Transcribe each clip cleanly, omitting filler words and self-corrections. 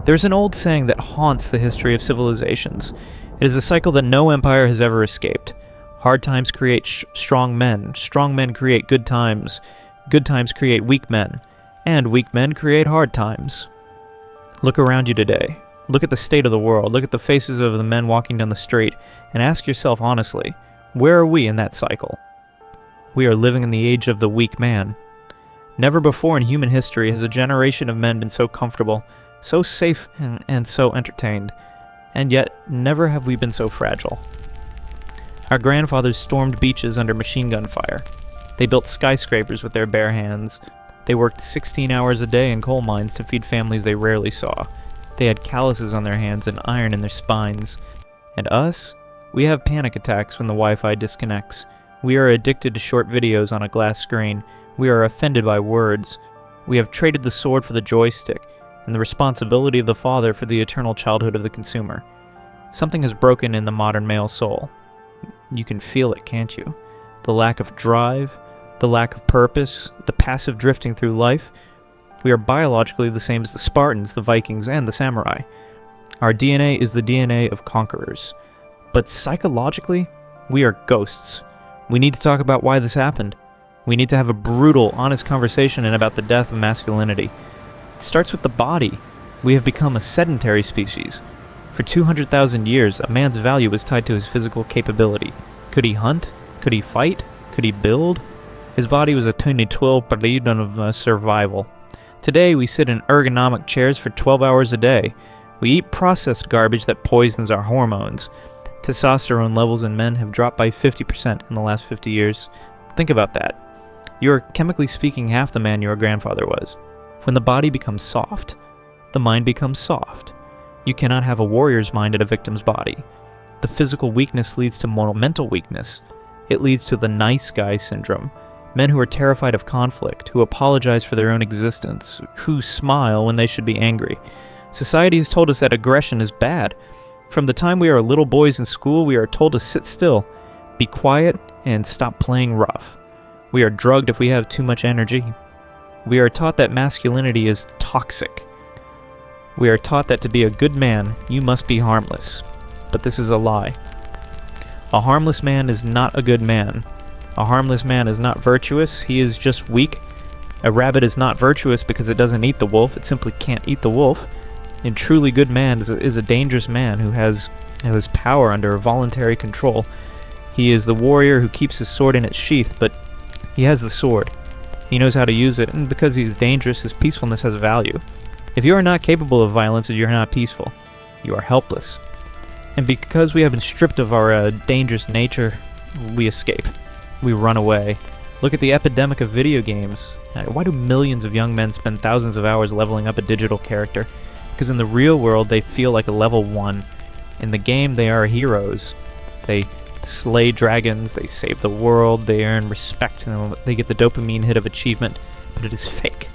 There's an old saying that haunts the history of civilizations. It is a cycle that no empire has ever escaped. Hard times create strong men create good times create weak men, and weak men create hard times. Look around you today. Look at the state of the world, look at the faces of the men walking down the street, and ask yourself honestly, where are we in that cycle? We are living in the age of the weak man. Never before in human history has a generation of men been so comfortable, so safe, and so entertained, and yet never have we been so fragile. Our grandfathers stormed beaches under machine gun fire. They built skyscrapers with their bare hands. They worked 16 hours a day in coal mines to feed families they rarely saw. They had calluses on their hands and iron in their spines. And us? We have panic attacks when the Wi-Fi disconnects. We are addicted to short videos on a glass screen. We are offended by words. We have traded the sword for the joystick, and the responsibility of the father for the eternal childhood of the consumer. Something has broken in the modern male soul. You can feel it, can't you? The lack of drive, the lack of purpose, the passive drifting through life. We are biologically the same as the Spartans, the Vikings, and the samurai. Our DNA is the DNA of conquerors. But psychologically, we are ghosts. We need to talk about why this happened. We need to have a brutal, honest conversation about the death of masculinity. It starts with the body. We have become a sedentary species. For 200,000 years, a man's value was tied to his physical capability. Could he hunt? Could he fight? Could he build? His body was a tiny 12 of survival. Today, we sit in ergonomic chairs for 12 hours a day. We eat processed garbage that poisons our hormones. Testosterone levels in men have dropped by 50% in the last 50 years. Think about that. You are, chemically speaking, half the man your grandfather was. When the body becomes soft, the mind becomes soft. You cannot have a warrior's mind in a victim's body. The physical weakness leads to mental weakness. It leads to the nice guy syndrome. Men who are terrified of conflict, who apologize for their own existence, who smile when they should be angry. Society has told us that aggression is bad. From the time we are little boys in school, we are told to sit still, be quiet, and stop playing rough. We are drugged if we have too much energy. We are taught that masculinity is toxic. We are taught that to be a good man, you must be harmless. But this is a lie. A harmless man is not a good man. A harmless man is not virtuous, he is just weak. A rabbit is not virtuous because it doesn't eat the wolf, it simply can't eat the wolf. A truly good man is a dangerous man who has power under voluntary control. He is the warrior who keeps his sword in its sheath, but he has the sword. He knows how to use it, and because he is dangerous, his peacefulness has value. If you are not capable of violence, you are not peaceful. You are helpless. And because we have been stripped of our dangerous nature, we escape. We run away. Look at the epidemic of video games. Why do millions of young men spend thousands of hours leveling up a digital character? Because in the real world, they feel like a level 1. In the game, they are heroes. They slay dragons, they save the world, they earn respect, and they get the dopamine hit of achievement, but it is fake.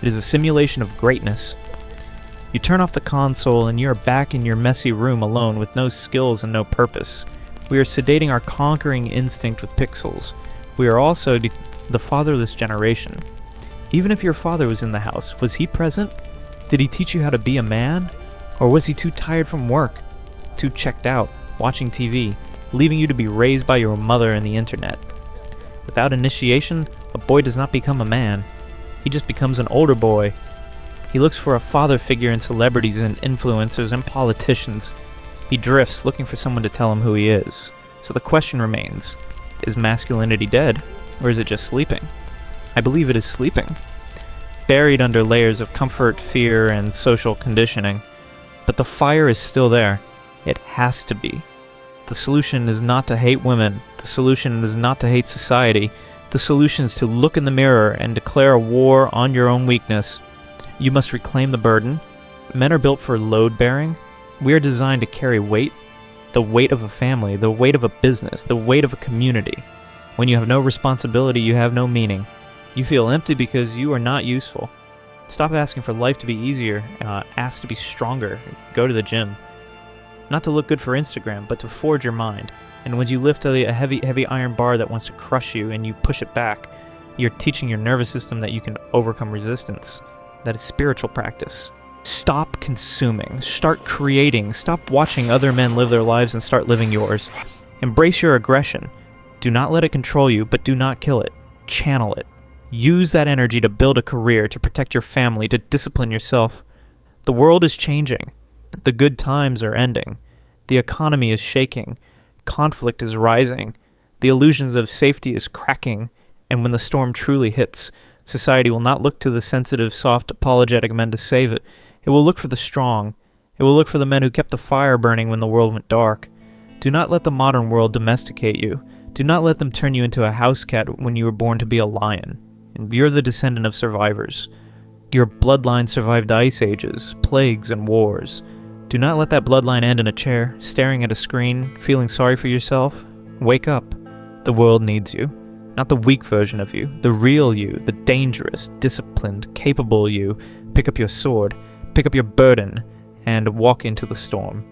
It is a simulation of greatness. You turn off the console and you are back in your messy room alone with no skills and no purpose. We are sedating our conquering instinct with pixels. We are also the fatherless generation. Even if your father was in the house, was he present? Did he teach you how to be a man? Or was he too tired from work, too checked out, watching TV, leaving you to be raised by your mother and the internet? Without initiation, a boy does not become a man. He just becomes an older boy. He looks for a father figure in celebrities and influencers and politicians. He drifts, looking for someone to tell him who he is. So the question remains, is masculinity dead, or is it just sleeping? I believe it is sleeping, buried under layers of comfort, fear, and social conditioning. But the fire is still there. It has to be. The solution is not to hate women. The solution is not to hate society. The solution is to look in the mirror and declare a war on your own weakness. You must reclaim the burden. Men are built for load-bearing. We are designed to carry weight. The weight of a family, the weight of a business, the weight of a community. When you have no responsibility, you have no meaning. You feel empty because you are not useful. Stop asking for life to be easier. Ask to be stronger. Go to the gym. Not to look good for Instagram, but to forge your mind. And when you lift a heavy iron bar that wants to crush you and you push it back, you're teaching your nervous system that you can overcome resistance. That is spiritual practice. Stop consuming. Start creating. Stop watching other men live their lives and start living yours. Embrace your aggression. Do not let it control you, but do not kill it. Channel it. Use that energy to build a career, to protect your family, to discipline yourself. The world is changing. The good times are ending. The economy is shaking. Conflict is rising. The illusions of safety is cracking. And when the storm truly hits, society will not look to the sensitive, soft, apologetic men to save it. It will look for the strong. It will look for the men who kept the fire burning when the world went dark. Do not let the modern world domesticate you. Do not let them turn you into a house cat when you were born to be a lion. And you're the descendant of survivors. Your bloodline survived ice ages, plagues, and wars. Do not let that bloodline end in a chair, staring at a screen, feeling sorry for yourself. Wake up. The world needs you. Not the weak version of you, the real you, the dangerous, disciplined, capable you. Pick up your sword, pick up your burden, and walk into the storm.